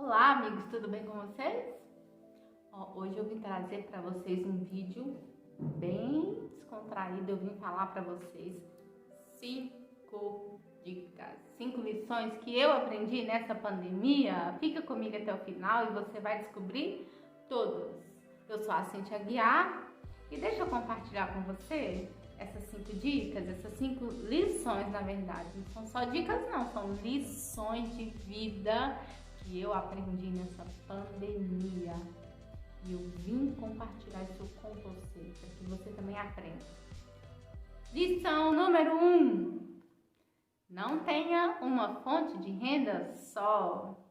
Olá, amigos, tudo bem com vocês? Hoje eu vim trazer para vocês um vídeo bem descontraído. Eu vim falar para vocês 5 dicas, 5 lições que eu aprendi nessa pandemia. Fica comigo até o final e você vai descobrir todas. Eu sou a Cíntia Aguiar e deixa eu compartilhar com você essas 5 dicas, essas 5 lições, na verdade. Não são só dicas não, são lições de vida que eu aprendi nessa pandemia. E eu vim compartilhar isso com você, para que você também aprenda. Lição número 1. Não tenha uma fonte de renda só.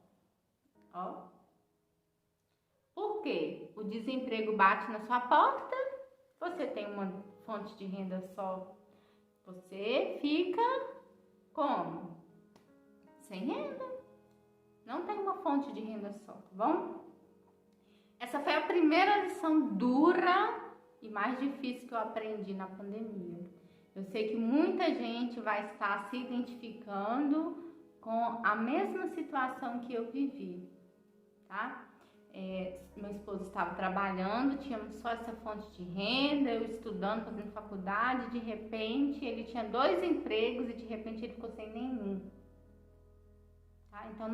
Por quê? O desemprego bate na sua porta, você tem uma fonte de renda só, você fica como? Sem renda. Não tem uma fonte de renda só, tá bom? Essa foi a primeira lição dura e mais difícil que eu aprendi na pandemia. Eu sei que muita gente vai estar se identificando com a mesma situação que eu vivi, tá? Meu esposo estava trabalhando, tínhamos só essa fonte de renda, eu estudando, fazendo faculdade, de repente ele tinha 2 empregos e de repente ele ficou sem nenhum. Tá? Então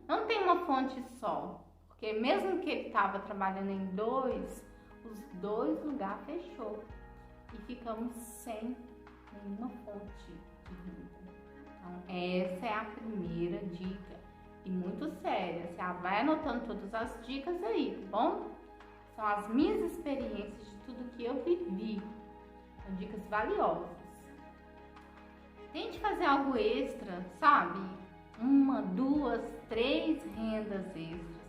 não tem uma fonte só, porque mesmo que ele estava trabalhando em 2, os 2 lugares fechou e ficamos sem nenhuma fonte de renda. Então essa é a primeira dica. E muito séria, você vai anotando todas as dicas aí, tá bom? São as minhas experiências de tudo que eu vivi. São dicas valiosas. Tente fazer algo extra, sabe? 1, 2, 3 rendas extras.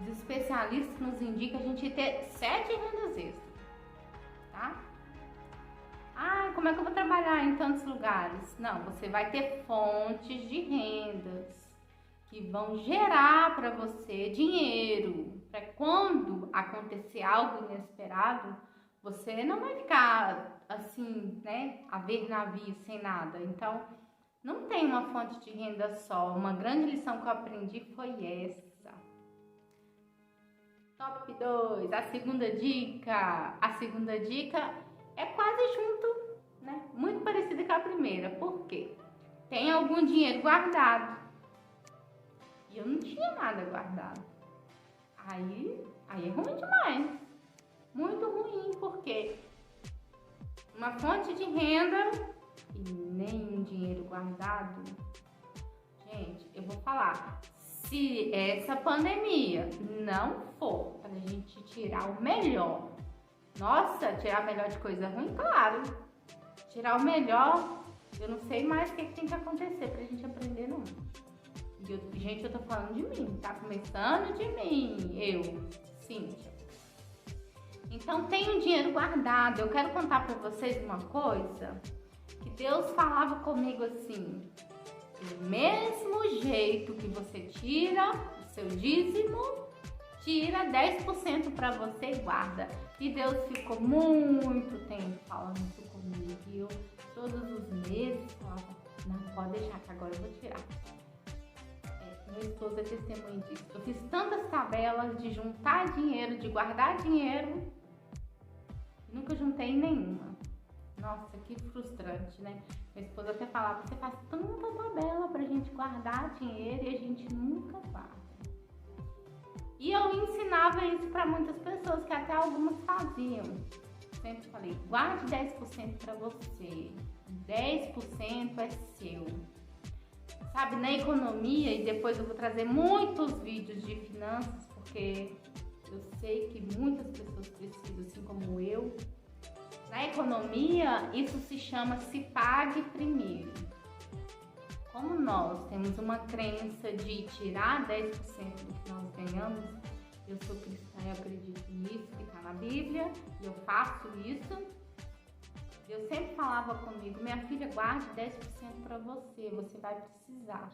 Os especialistas nos indicam a gente ter 7 rendas extras, tá? Como é que eu vou trabalhar em tantos lugares? Não, você vai ter fontes de rendas que vão gerar para você dinheiro, para quando acontecer algo inesperado, você não vai ficar assim, né, a ver navio sem nada. Então, não tem uma fonte de renda só. Uma grande lição que eu aprendi foi essa. Top 2, a segunda dica. A segunda dica é quase junto, né, muito parecida com a primeira. Por quê? Tem algum dinheiro guardado. E eu não tinha nada guardado. Aí é ruim demais. Muito ruim, porque uma fonte de renda e nem dinheiro guardado. Gente, eu vou falar. Se essa pandemia não for pra gente tirar o melhor, nossa, tirar o melhor de coisa ruim, claro. Tirar o melhor, eu não sei mais o que tem que acontecer pra gente aprender, não. Gente, eu tô falando de mim, tá começando de mim, eu, Cíntia. Então, tem um dinheiro guardado. Eu quero contar pra vocês uma coisa, que Deus falava comigo assim: do mesmo jeito que você tira o seu dízimo, tira 10% pra você e guarda. E Deus ficou muito tempo falando isso comigo, e eu todos os meses falava: não, pode deixar que agora eu vou tirar. Meu esposo é testemunho disso. Eu fiz tantas tabelas de juntar dinheiro, de guardar dinheiro, e nunca juntei nenhuma. Nossa, que frustrante, né? Meu esposo até falava: você faz tanta tabela pra gente guardar dinheiro e a gente nunca guarda. E eu ensinava isso pra muitas pessoas, que até algumas faziam. Sempre falei: guarde 10% pra você, 10% é seu. Sabe, na economia, e depois eu vou trazer muitos vídeos de finanças, porque eu sei que muitas pessoas precisam, assim como eu. Na economia, isso se chama se pague primeiro. Como nós temos uma crença de tirar 10% do que nós ganhamos, eu sou cristã e acredito nisso, que está na Bíblia, e eu faço isso. Deus sempre falava comigo: minha filha, guarde 10% para você, você vai precisar.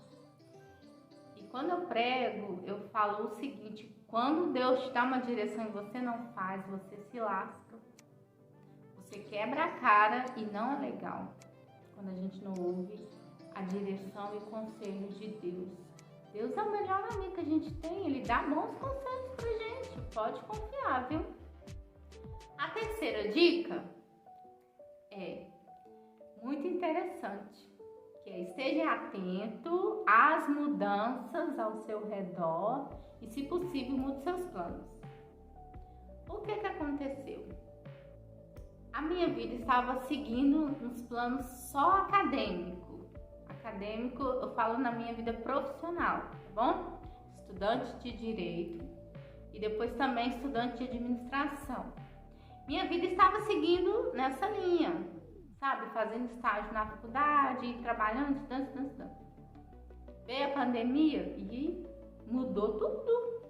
E quando eu prego, eu falo o seguinte: quando Deus te dá uma direção e você não faz, você se lasca. Você quebra a cara e não é legal quando a gente não ouve a direção e o conselho de Deus. Deus é o melhor amigo que a gente tem, Ele dá bons conselhos pra gente, pode confiar, viu? A terceira dica é muito interessante, que é esteja atento às mudanças ao seu redor e, se possível, mude seus planos. O que aconteceu? A minha vida estava seguindo uns planos só acadêmico. Acadêmico, eu falo na minha vida profissional, tá bom? Estudante de direito e depois também estudante de administração. Minha vida estava seguindo nessa linha, sabe? Fazendo estágio na faculdade, trabalhando, estudando. Veio a pandemia e mudou tudo.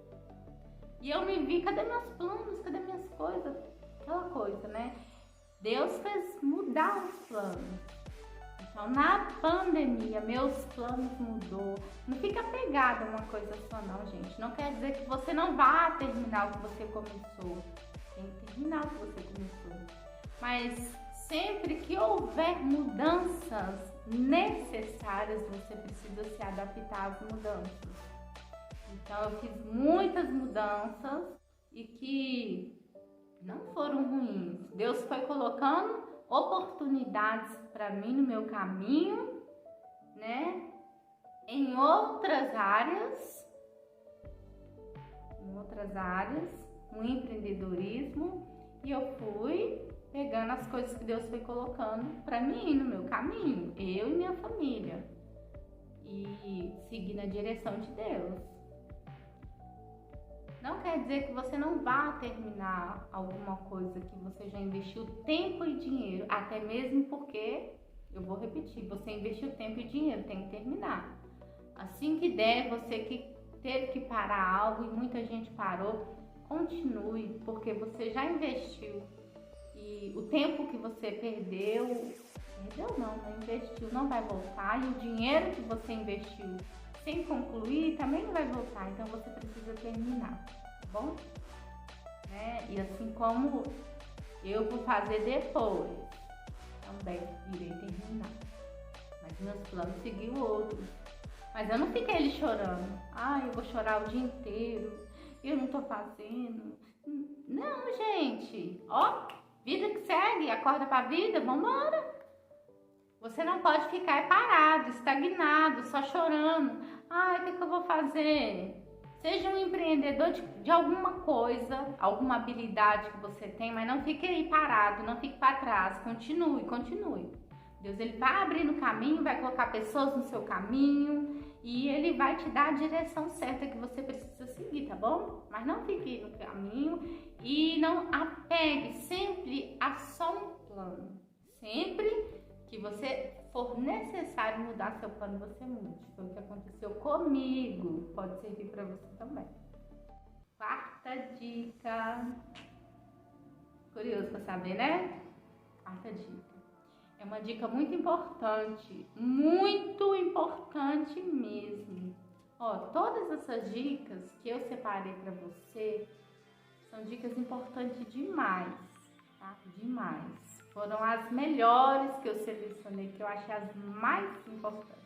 E eu me vi, cadê meus planos? Cadê minhas coisas? Aquela coisa, né? Deus fez mudar os planos. Então, na pandemia, meus planos mudou. Não fica apegado a uma coisa só não, gente. Não quer dizer que você não vá terminar o que você começou. Tem que terminar o que você começou. Mas sempre que houver mudanças necessárias, você precisa se adaptar às mudanças. Então, eu fiz muitas mudanças e que não foram ruins. Deus foi colocando oportunidades para mim no meu caminho, né? Em outras áreas, no empreendedorismo, e eu fui pegando as coisas que Deus foi colocando para mim no meu caminho, eu e minha família, e seguir na direção de Deus. Não quer dizer que você não vá terminar alguma coisa que você já investiu tempo e dinheiro, até mesmo porque, eu vou repetir, você investiu tempo e dinheiro, tem que terminar. Assim que der, você que teve que parar algo e muita gente parou, continue, porque você já investiu. E o tempo que você perdeu não investiu, não vai voltar. E o dinheiro que você investiu sem concluir também não vai voltar, então você precisa terminar, tá bom? E assim como eu vou fazer depois, também irei terminar. Mas meus planos seguiu outros. Mas eu não fiquei ali chorando. Eu vou chorar o dia inteiro, eu não tô fazendo. Não, gente, vida que segue, acorda pra vida, vambora. Você não pode ficar parado, estagnado, só chorando. O que eu vou fazer? Seja um empreendedor de alguma coisa, alguma habilidade que você tem, mas não fique aí parado, não fique para trás. Continue. Deus, ele vai abrir no caminho, vai colocar pessoas no seu caminho e ele vai te dar a direção certa que você precisa seguir, tá bom? Mas não fique no caminho e não apegue sempre a só um plano. Sempre que você for necessário mudar seu plano, você mude. Foi o que aconteceu comigo. Pode servir para você também. Quarta dica. Curioso para saber, né? Quarta dica. É uma dica muito importante mesmo. Todas essas dicas que eu separei para você são dicas importantes demais, tá? Demais. Foram as melhores que eu selecionei, que eu achei as mais importantes.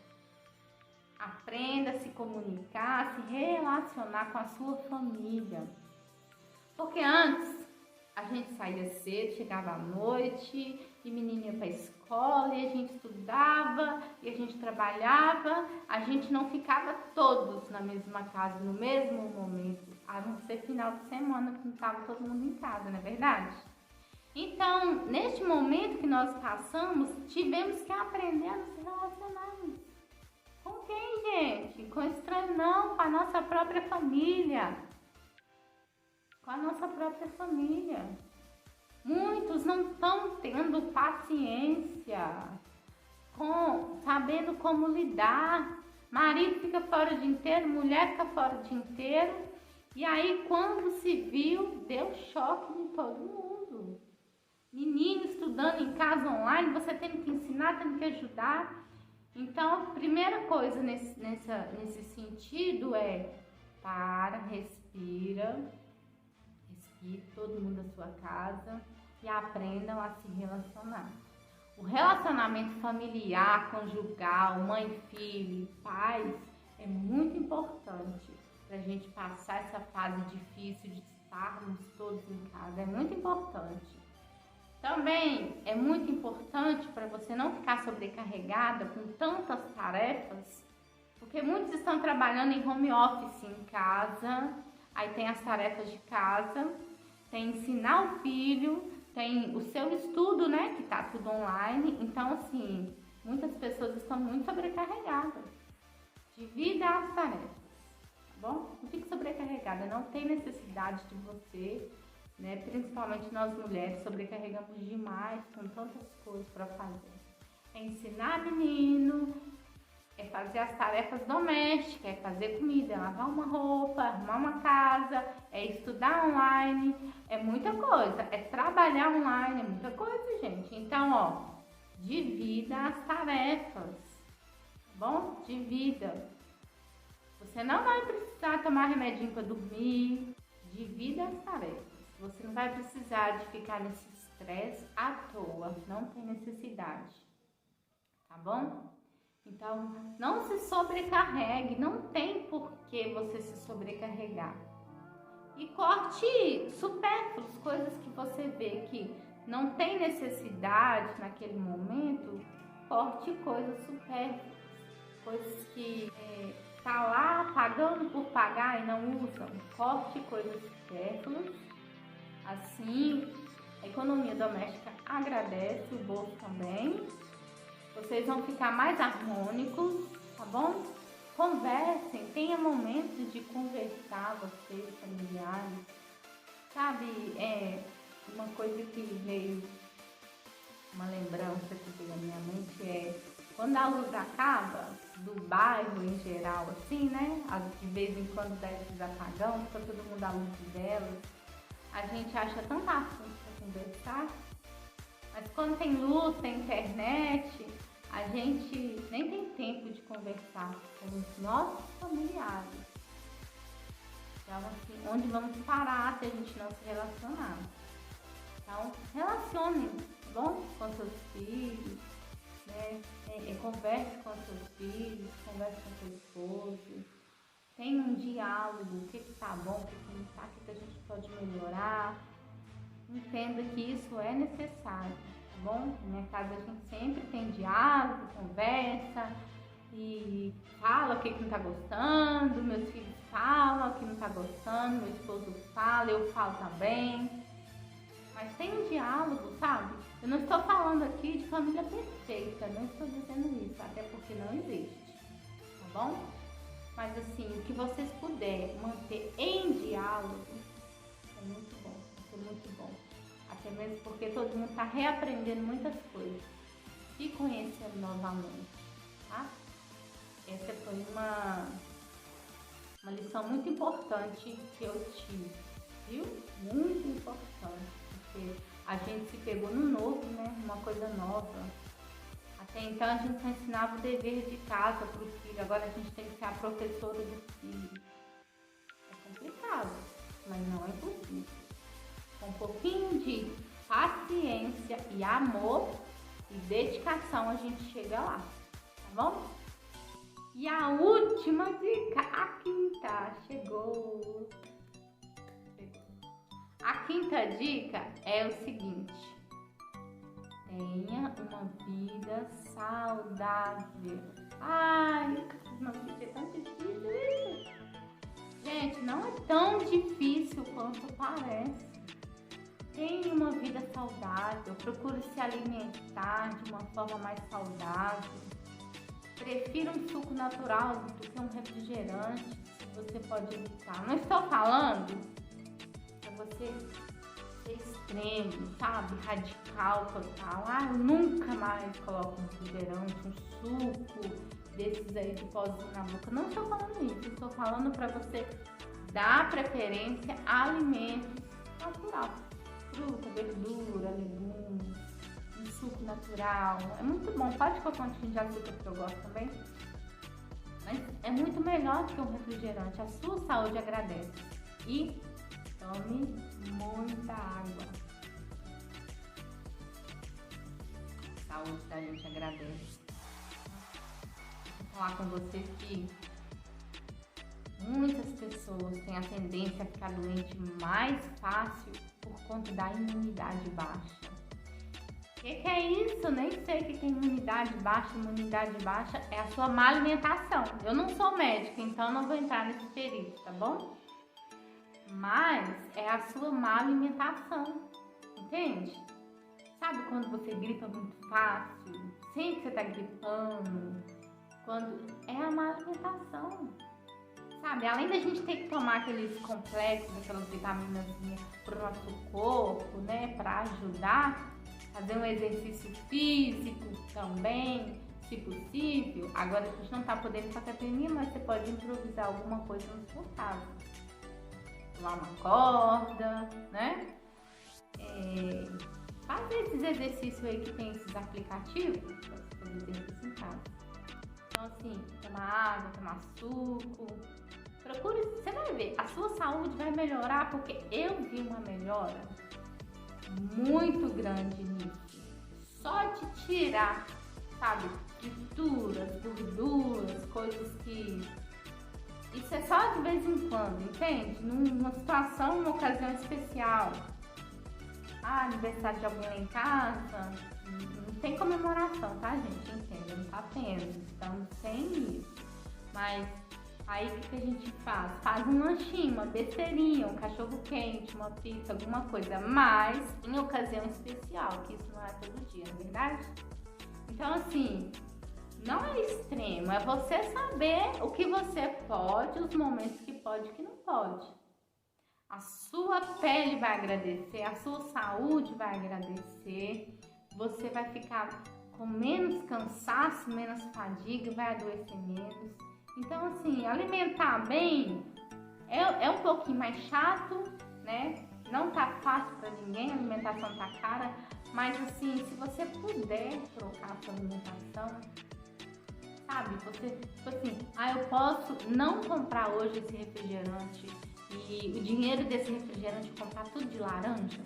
Aprenda a se comunicar, a se relacionar com a sua família. Porque antes, a gente saía cedo, chegava à noite, e menina ia para a escola, e a gente estudava, e a gente trabalhava. A gente não ficava todos na mesma casa, no mesmo momento, a não ser final de semana, que não estava todo mundo em casa, não é verdade? Então, neste momento que nós passamos, tivemos que aprender a nos relacionar. Com quem, gente? Com estranho não, com a nossa própria família. Com a nossa própria família. Muitos não estão tendo paciência, sabendo como lidar. Marido fica fora o dia inteiro, mulher fica fora o dia inteiro. E aí, quando se viu, deu choque em todo mundo. Menino estudando em casa online, você tem que ensinar, tem que ajudar. Então, a primeira coisa nesse sentido é respira, todo mundo da sua casa e aprendam a se relacionar. O relacionamento familiar, conjugal, mãe, filho, pais, é muito importante. pra gente passar essa fase difícil de estarmos todos em casa. É muito importante. Também é muito importante para você não ficar sobrecarregada com tantas tarefas, porque muitos estão trabalhando em home office em casa, aí tem as tarefas de casa, tem ensinar o filho, tem o seu estudo, né, que tá tudo online. Então, assim, muitas pessoas estão muito sobrecarregadas. Divida as tarefas, tá bom? Não fique sobrecarregada, não tem necessidade de você, né, principalmente nós mulheres, sobrecarregamos demais com tantas coisas para fazer. É ensinar menino, é fazer as tarefas domésticas, é fazer comida, é lavar uma roupa, arrumar uma casa, é estudar online, é muita coisa, é trabalhar online, é muita coisa, gente. Então, ó, divida as tarefas, tá bom? Divida. Você não vai precisar tomar remedinho para dormir, divida as tarefas. Você não vai precisar de ficar nesse estresse à toa, não tem necessidade, tá bom? Então, não se sobrecarregue, não tem por que você se sobrecarregar. E corte supérfluos, coisas que você vê que não tem necessidade naquele momento, corte coisas supérfluas, coisas que tá lá pagando por pagar e não usam. Corte coisas supérfluas, assim a economia doméstica agradece, o bolso também. Vocês vão ficar mais harmônicos, tá bom? Conversem, tenha momentos de conversar, vocês, familiares. Sabe, uma coisa que veio, uma lembrança que veio na minha mente é quando a luz acaba, do bairro em geral, assim, né? De vez em quando dá esses apagão, fica todo mundo à luz de velas. A gente acha tanta assunto para conversar, mas quando tem luz, tem internet, a gente nem tem tempo de conversar com os nossos familiares. Então, assim, onde vamos parar se a gente não se relacionar? Então, relacione, tá bom? Com seus filhos, né? Converse com seus filhos, converse com seu esposo. Tenha um diálogo, o que tá bom, o que não tá, o que a gente pode melhorar. Entenda que isso é necessário. Tá bom? Na minha casa a gente sempre tem diálogo, conversa e fala o que não tá gostando, meus filhos falam o que não tá gostando, meu esposo fala, eu falo também. Mas tem um diálogo, sabe? Eu não estou falando aqui de família perfeita, não estou dizendo isso, até porque não existe, tá bom? Mas assim, o que vocês puderem manter em diálogo é muito bom, é muito bom. Até mesmo porque todo mundo está reaprendendo muitas coisas, se conhecendo novamente, tá? Essa foi uma lição muito importante que eu tive, viu? Muito importante, porque a gente se pegou no novo, né? Uma coisa nova. Até então a gente só ensinava o dever de casa para o filho, agora a gente tem que ser a professora do filho. É complicado, mas não é impossível. Com um pouquinho de paciência e amor e dedicação a gente chega lá, tá bom? E a última dica, a quinta, chegou. A quinta dica é o seguinte: tenha uma vida saudável. Ai, uma vida é tão difícil isso. Gente, não é tão difícil quanto parece. Tenha uma vida saudável, procure se alimentar de uma forma mais saudável. Prefira um suco natural do que um refrigerante, se você pode evitar. Não estou falando para você ser extremo, sabe? Radical, total. Ah, eu nunca mais coloco um refrigerante, um suco desses aí de pozinho na boca. Não estou falando isso, estou falando para você dar preferência a alimentos naturais. Fruta, verdura, legumes, um suco natural. É muito bom. Pode colocar um pouquinho de açúcar que eu gosto também. Mas é muito melhor do que um refrigerante. A sua saúde agradece. E tome muita água. A saúde da gente agradece. Vou falar com vocês que Muitas pessoas têm a tendência a ficar doente mais fácil por conta da imunidade baixa. O que é isso? Nem sei o que é imunidade baixa. Imunidade baixa é a sua má alimentação. Eu não sou médica, então não vou entrar nesse período, tá bom? Mas é a sua má alimentação, entende? Sabe quando você gripa muito fácil? Sempre que você tá gripando, quando é a má alimentação. Sabe, além da gente ter que tomar aqueles complexos, aquelas vitaminas pro nosso corpo, né, para ajudar, fazer um exercício físico também, se possível. Agora a gente não tá podendo ir pra academia, mas você pode improvisar alguma coisa no seu caso. Pular uma corda, né? Fazer esses exercícios aí que tem esses aplicativos para você fazer exercício em casa. Então assim, tomar água, tomar suco. Procure, você vai ver, a sua saúde vai melhorar, porque eu vi uma melhora muito grande nisso. Só de tirar, sabe, frituras, gorduras, coisas que... Isso é só de vez em quando, entende? Numa situação, numa ocasião especial. Aniversário de alguém lá em casa, não tem comemoração, tá, gente? Entenda, não tá tendo, estamos sem isso. Mas aí o que a gente faz? Faz um lanchinho, uma besteirinha, um cachorro quente, uma pizza, alguma coisa, mas em ocasião especial, que isso não é todo dia, não é verdade? Então assim, não é extremo, é você saber o que você pode, os momentos que pode e que não pode. A sua pele vai agradecer, a sua saúde vai agradecer, você vai ficar com menos cansaço, menos fadiga, vai adoecer menos. Então, assim, alimentar bem é um pouquinho mais chato, né? Não tá fácil para ninguém, a alimentação tá cara, mas assim, se você puder trocar a sua alimentação, sabe? Você, tipo assim, eu posso não comprar hoje esse refrigerante e o dinheiro desse refrigerante comprar tudo de laranja,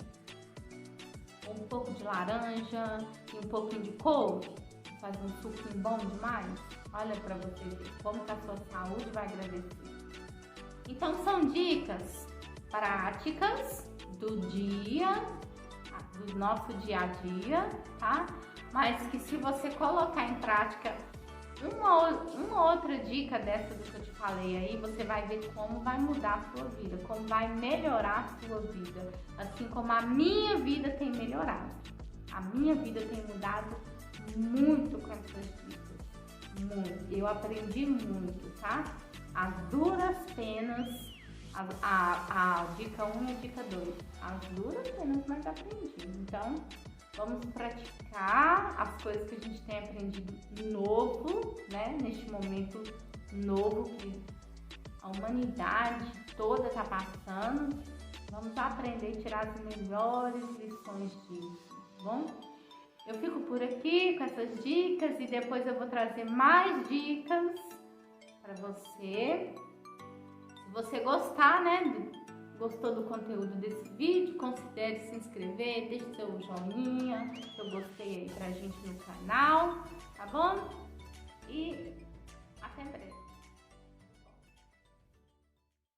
ou um pouco de laranja e um pouquinho de couve, faz um suquinho bom demais. Olha pra você ver como que a sua saúde vai agradecer. Então são dicas práticas do dia, do nosso dia a dia, tá? Mas que se você colocar em prática uma outra dica dessa do que eu te falei aí, você vai ver como vai mudar a sua vida, como vai melhorar a sua vida, assim como a minha vida tem melhorado. A minha vida tem mudado muito com essas dicas, muito. Eu aprendi muito, tá? As duras penas, a dica 1 e a dica 2, as duras penas, mas aprendi. Então, vamos praticar as coisas que a gente tem aprendido novo, né? Neste momento novo que a humanidade toda está passando. Vamos aprender a tirar as melhores lições disso, tá bom? Eu fico por aqui com essas dicas e depois eu vou trazer mais dicas para você. Se você gostar, né? Gostou do conteúdo desse vídeo, considere se inscrever, deixe seu joinha, seu gostei aí pra gente no canal, tá bom? E até breve.